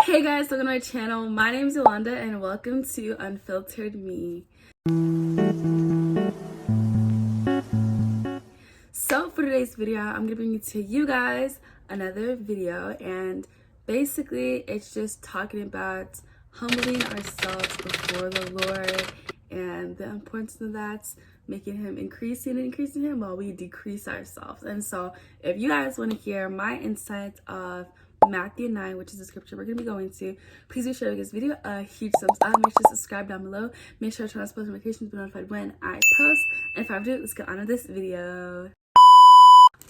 Hey guys, welcome to my channel. My name is Yolanda and welcome to Unfiltered Me. So for today's video, I'm going to bring to you guys another video, and basically it's just talking about humbling ourselves before the Lord and the importance of that, making him increasing him while we decrease ourselves. And so if you guys want to hear my insights of Matthew 9, which is the scripture we're going to be going to, please be sure to give this video a huge thumbs up. Make sure to subscribe down below. Make sure to turn on post notifications to be notified when I post. And if I do, let's get on with this video.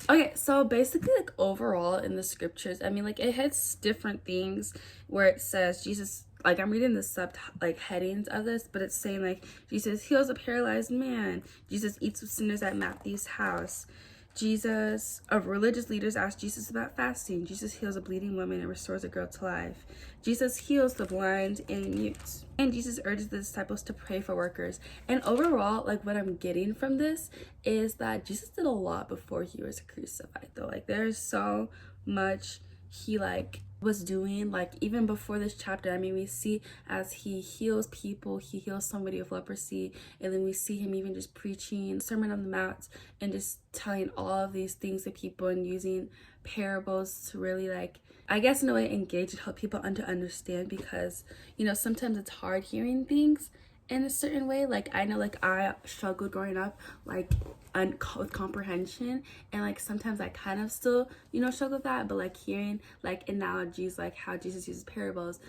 Okay, so basically, like, overall in the scriptures, I mean, like, it hits different things where it says Jesus, like, I'm reading the headings of this, but it's saying, like, Jesus heals a paralyzed man, Jesus eats with sinners at Matthew's house, religious leaders ask Jesus about fasting, Jesus heals a bleeding woman and restores a girl to life, Jesus heals the blind and mute, and Jesus urges the disciples to pray for workers. And overall, like, what I'm getting from this is that Jesus did a lot before he was crucified, though. Like, there's so much he was doing, like, even before this chapter. I mean, we see as he heals people, he heals somebody with leprosy, and then we see him even just preaching Sermon on the Mount and just telling all of these things to people and using parables to really, like, I guess in a way engage and help people understand, because, you know, sometimes it's hard hearing things in a certain way. Like, I know, like, I struggled growing up, like, with comprehension, and, like, sometimes I kind of still, you know, struggle with that, but, like, hearing, like, analogies, like how Jesus uses parables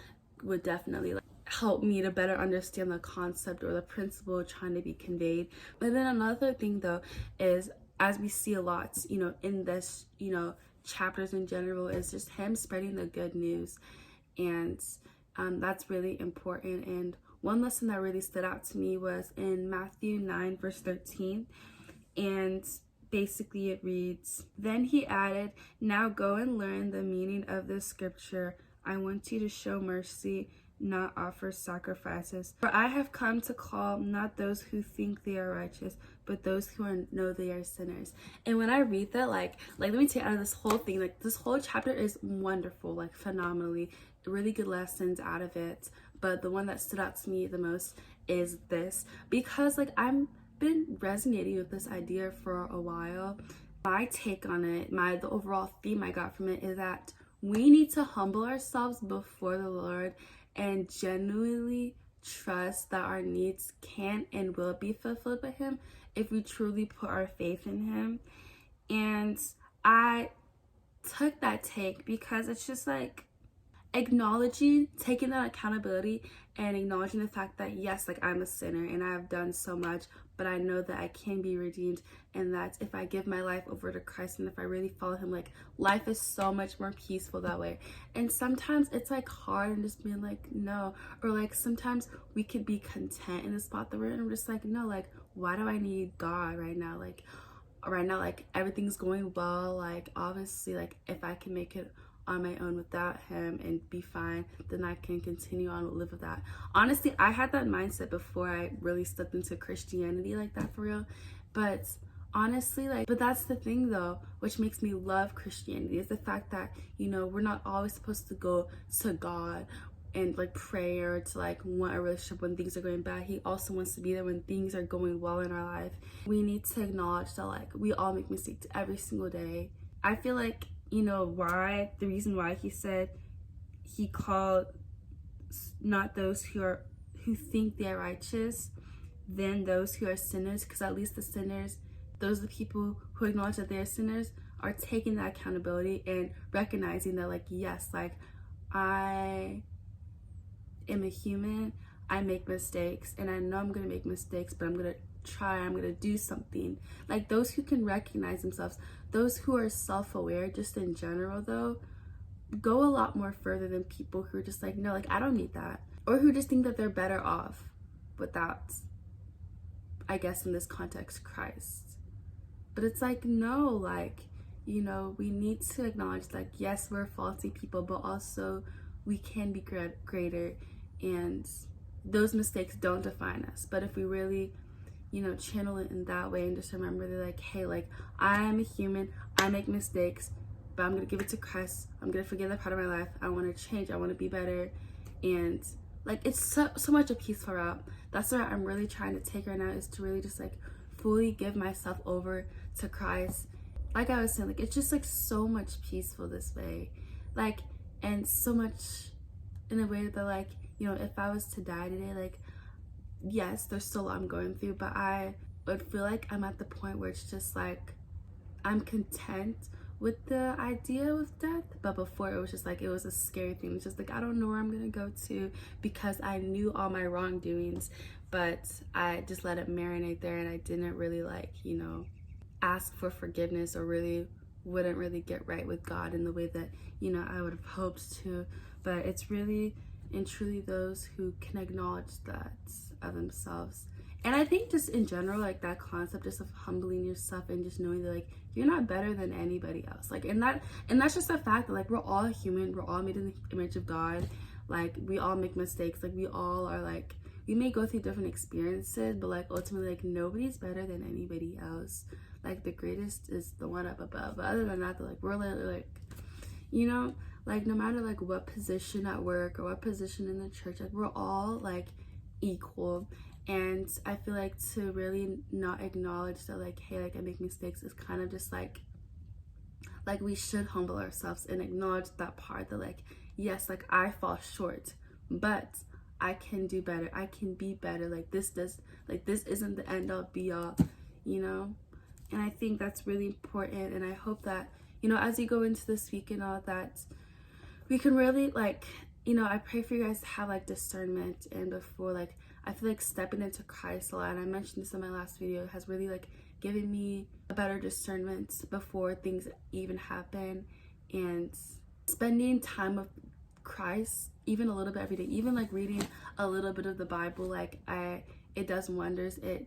would definitely, like, help me to better understand the concept or the principle trying to be conveyed. But then another thing, though, is as we see a lot, you know, in this, you know, chapters in general, is just him spreading the good news, and that's really important. And one lesson that really stood out to me was in Matthew 9 verse 13, and basically it reads, "Then he added, 'Now go and learn the meaning of this scripture. I want you to show mercy, not offer sacrifices. For I have come to call not those who think they are righteous, but those who know they are sinners.'" And when I read that, like let me take out of this whole thing, like, this whole chapter is wonderful, like, phenomenally, really good lessons out of it. But the one that stood out to me the most is this, because, like, I've been resonating with this idea for a while. My take on it, the overall theme I got from it, is that we need to humble ourselves before the Lord and genuinely trust that our needs can and will be fulfilled by him if we truly put our faith in him. And I took that take because it's just like taking that accountability and acknowledging the fact that, yes, like, I'm a sinner and I have done so much, but I know that I can be redeemed, and that if I give my life over to Christ and if I really follow him, like, life is so much more peaceful that way. And sometimes it's, like, hard and just being like, no, or, like, sometimes we could be content in the spot that we're in. I'm just like, no, like, why do I need God right now? Like, right now, like, everything's going well, like, obviously, like, if I can make it on my own without him and be fine, then I can continue on to live with that. Honestly, I had that mindset before I really stepped into Christianity like that, for real. But honestly, like, but that's the thing, though, which makes me love Christianity, is the fact that, you know, we're not always supposed to go to God and, like, pray or to, like, want a relationship when things are going bad. He also wants to be there when things are going well in our life. We need to acknowledge that, like, we all make mistakes every single day. I feel like, you know, the reason why he said he called not those who think they are righteous, then those who are sinners, because at least the sinners, those are the people who acknowledge that they're sinners, are taking that accountability and recognizing that, like, yes, like, I am a human, I make mistakes, and I know I'm gonna make mistakes, but I'm gonna do something. Like, those who can recognize themselves, those who are self-aware just in general, though, go a lot more further than people who are just like, no, like, I don't need that, or who just think that they're better off without, I guess in this context, Christ. But it's like, no, like, you know, we need to acknowledge, like, yes, we're faulty people, but also we can be greater, and those mistakes don't define us. But if we really, you know, channel it in that way and just remember that, like, hey, like, I'm a human, I make mistakes, but I'm gonna give it to Christ. I'm gonna forgive that part of my life. I want to change. I want to be better. And like, it's so much a peaceful route. That's what I'm really trying to take right now, is to really just like fully give myself over to Christ. Like I was saying, like, it's just like so much peaceful this way, like, and so much in a way that, like, you know, if I was to die today, like, yes, there's still a lot I'm going through, but I would feel like I'm at the point where it's just like I'm content with the idea of death. But before, it was just like, it was a scary thing. It's just like, I don't know where I'm gonna go to, because I knew all my wrongdoings, but I just let it marinate there, and I didn't really, like, you know, ask for forgiveness, or really wouldn't really get right with God in the way that, you know, I would have hoped to. But it's really and truly those who can acknowledge that of themselves. And I think just in general, like, that concept just of humbling yourself and just knowing that, like, you're not better than anybody else. Like, and that's just the fact that, like, we're all human. We're all made in the image of God. Like, we all make mistakes. Like, we all are, like, we may go through different experiences, but, like, ultimately, like, nobody's better than anybody else. Like, the greatest is the one up above. But other than that, like, we're literally, like, you know, like, no matter, like, what position at work or what position in the church, like, we're all, like, equal. And I feel like to really not acknowledge that, like, hey, like, I make mistakes, is kind of just like we should humble ourselves and acknowledge that part that, like, yes, like, I fall short, but I can do better. I can be better. Like, this isn't the end all be all, you know? And I think that's really important. And I hope that, you know, as you go into this week and all that, we can really, like, you know, I pray for you guys to have, like, discernment. And before, like, I feel like stepping into Christ a lot, and I mentioned this in my last video, has really, like, given me a better discernment before things even happen. And spending time with Christ, even a little bit every day, even, like, reading a little bit of the Bible, like, it does wonders. It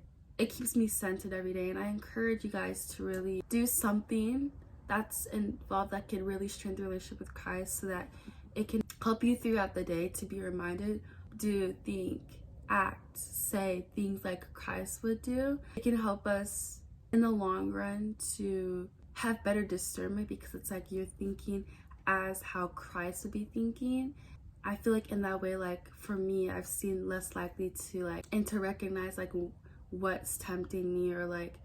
keeps me centered every day. And I encourage you guys to really do something that's involved that can really strengthen your relationship with Christ, so that it can help you throughout the day to be reminded, do, think, act, say things like Christ would do. It can help us in the long run to have better discernment, because it's like you're thinking as how Christ would be thinking. I feel like in that way, like, for me, I've seen less likely to, like, and to recognize, like, what's tempting me, or, like,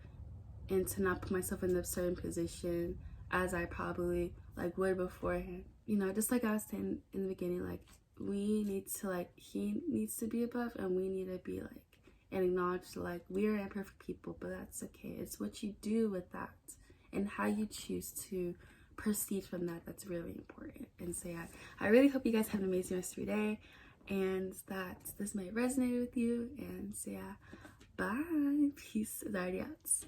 and to not put myself in a certain position as I probably, like, would beforehand. You know, just like I was saying in the beginning, like, we need to, like, he needs to be above, and we need to be, like, and acknowledge that, like, we are imperfect people, but that's okay. It's what you do with that and how you choose to proceed from that that's really important. And so, yeah, I really hope you guys have an amazing rest of your day, and that this might resonate with you. And so, yeah, bye. Peace is already out.